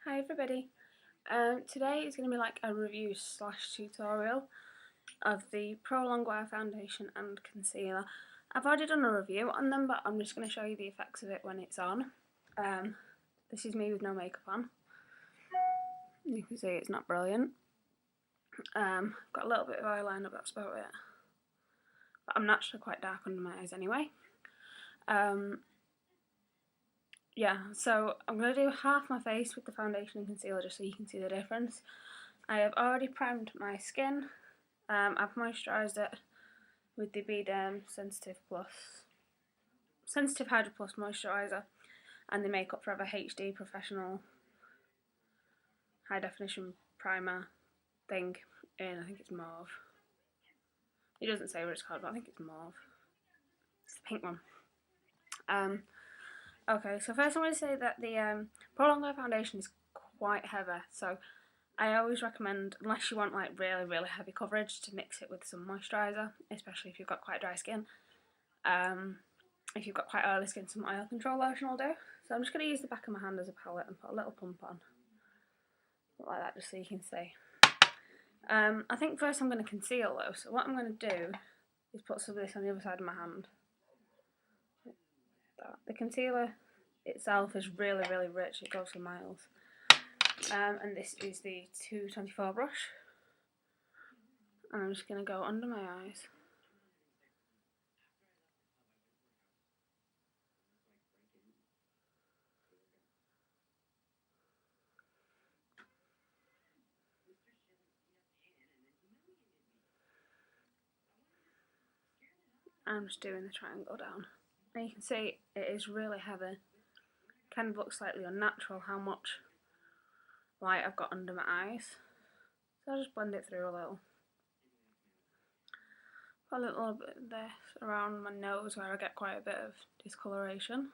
Hi everybody. Today is going to be like a review slash tutorial of the Pro Longwear foundation and concealer. I've already done a review on them, but I'm just going to show you the effects of it when it's on. This is me with no makeup on. You can see it's not brilliant. Got a little bit of eyeliner, but that's about it. But I'm naturally quite dark under my eyes anyway. Yeah, so I'm going to do half my face with the foundation and concealer just so you can see the difference. I have already primed my skin. I've moisturised it with the Bderm Sensitive Hydro Plus Moisturiser and the Makeup Forever HD Professional High Definition Primer thing in, I think it's mauve. It doesn't say what it's called, but I think it's mauve. It's the pink one. Okay, so first I want to say that the Pro Longwear foundation is quite heavy, so I always recommend, unless you want like really heavy coverage, to mix it with some moisturiser, especially if you've got quite dry skin. If you've got quite oily skin, some oil control lotion will do. So I'm just going to use the back of my hand as a palette and put a little pump on, like that, just so you can see. I think first I'm going to conceal though, so what I'm going to do is put some of this on the other side of my hand. The concealer itself is really rich, it goes for miles. And this is the 224 brush. And I'm just going to go under my eyes. I'm just doing the triangle down. And you can see it is really heavy. Kind of looks slightly unnatural how much light I've got under my eyes. So I'll just blend it through a little. Put a little bit of this around my nose where I get quite a bit of discoloration.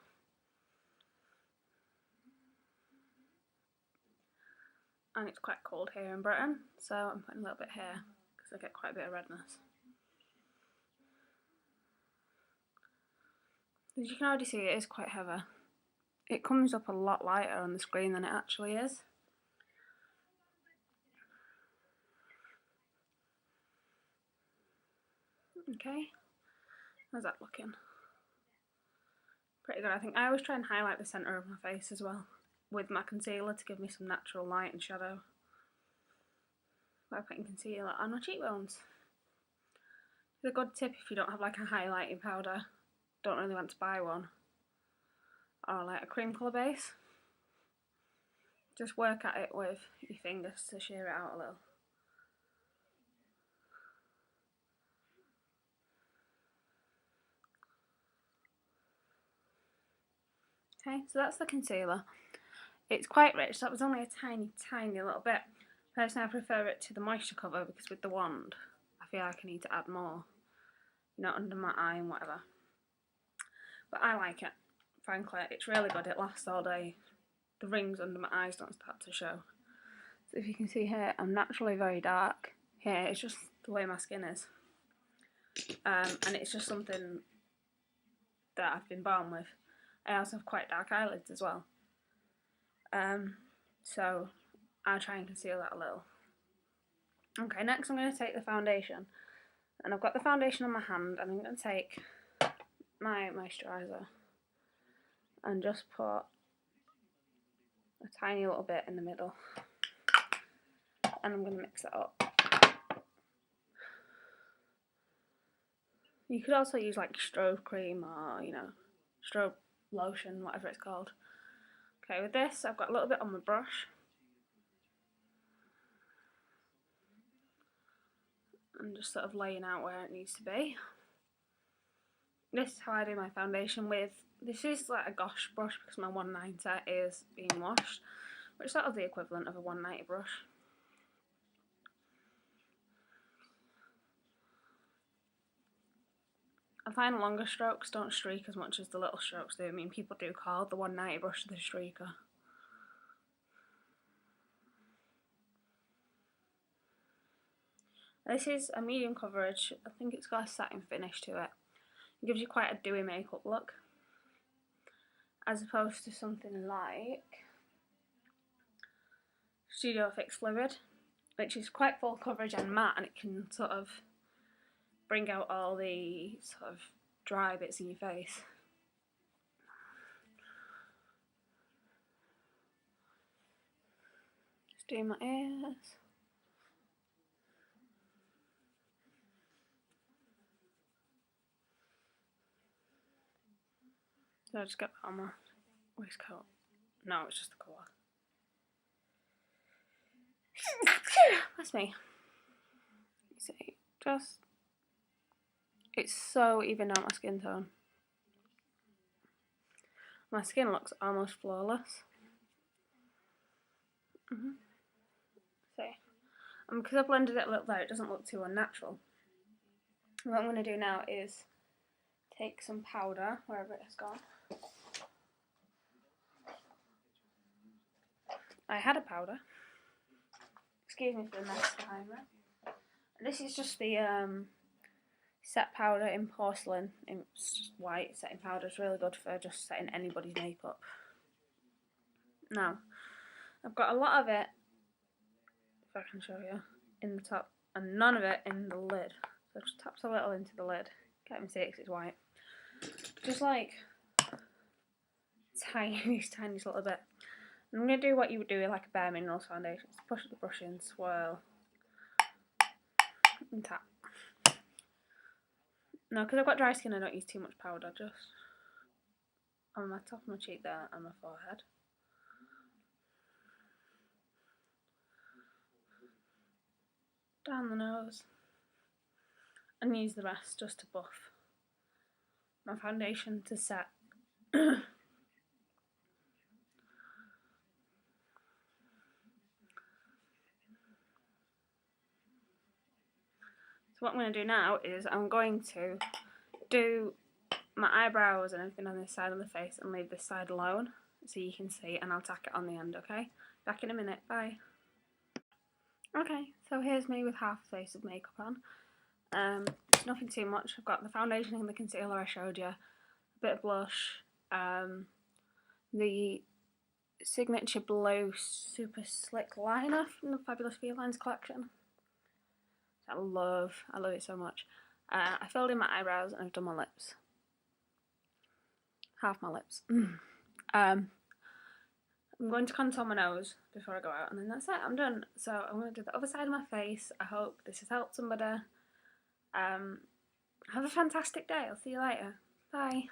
And it's quite cold here in Britain, so I'm putting a little bit here because I get quite a bit of redness. As you can already see, it is quite heavy. It comes up a lot lighter on the screen than it actually is. Okay, how's that looking? Pretty good, I think. I always try and highlight the centre of my face as well with my concealer to give me some natural light and shadow by putting concealer on my cheekbones. It's a good tip if you don't have like a highlighting powder, don't really want to buy one, or like a cream colour base. Just work at it with your fingers to sheer it out a little. Okay, so that's the concealer. It's quite rich, that was only a tiny little bit. Personally, I prefer it to the moisture cover because with the wand, I feel like I need to add more, you know, under my eye and whatever. But I like it, frankly, it's really good, it lasts all day. The rings under my eyes don't start to show. So if you can see here, I'm naturally very dark. Here, it's just the way my skin is. And it's just something that I've been born with. I also have quite dark eyelids as well. So I'll try and conceal that a little. Okay, next I'm going to take the foundation. And I've got the foundation on my hand, and I'm going to take my moisturiser and just put a tiny little bit in the middle. And I'm going to mix it up. You could also use like strobe cream or, you know, strobe lotion, whatever it's called. Okay, with this I've got a little bit on my brush. I'm just sort of laying out where it needs to be. This is how I do my foundation with, this is like a Gosh brush because my 190 is being washed, which is sort of the equivalent of a 190 brush. I find longer strokes don't streak as much as the little strokes do. I mean, people do call the 190 brush the streaker. This is a medium coverage. I think it's got a satin finish to it. It gives you quite a dewy makeup look, as opposed to something like Studio Fix Fluid, which is quite full coverage and matte, and it can sort of bring out all the sort of dry bits in your face. Just doing my ears. So I just get that on my waistcoat. No, it's just the colour. That's me. You see, just, it's so even out my skin tone. My skin looks almost flawless. See, and because I blended it a little there, it doesn't look too unnatural. What I'm going to do now is take some powder, wherever it has gone. I had a powder. Excuse me for the mess behind me. This is just the set powder in porcelain. It's just white setting powder. It's really good for just setting anybody's makeup. Now, I've got a lot of it, if I can show you, in the top, and none of it in the lid. So just taps a little into the lid. Can't even see it because it's white. Just like tiniest little bit. I'm going to do what you would do with like a bare minerals foundation. Just push the brush in, swirl, and tap. No, because I've got dry skin, I don't use too much powder, just on my top of my cheek there and my forehead. Down the nose. And use the rest just to buff my foundation to set. So what I'm going to do now is I'm going to do my eyebrows and everything on this side of the face and leave this side alone so you can see, and I'll tack it on the end, okay? Back in a minute, bye. Okay, so here's me with half a face of makeup on. Nothing too much. I've got the foundation and the concealer I showed you, a bit of blush, the Signature Blue Super Slick Liner from the Fabulous Felines collection. I love it so much. I filled in my eyebrows and I've done my lips. Half my lips. I'm going to contour my nose before I go out, and then that's it, I'm done. So I'm going to do the other side of my face. I hope this has helped somebody. Have a fantastic day. I'll see you later. Bye.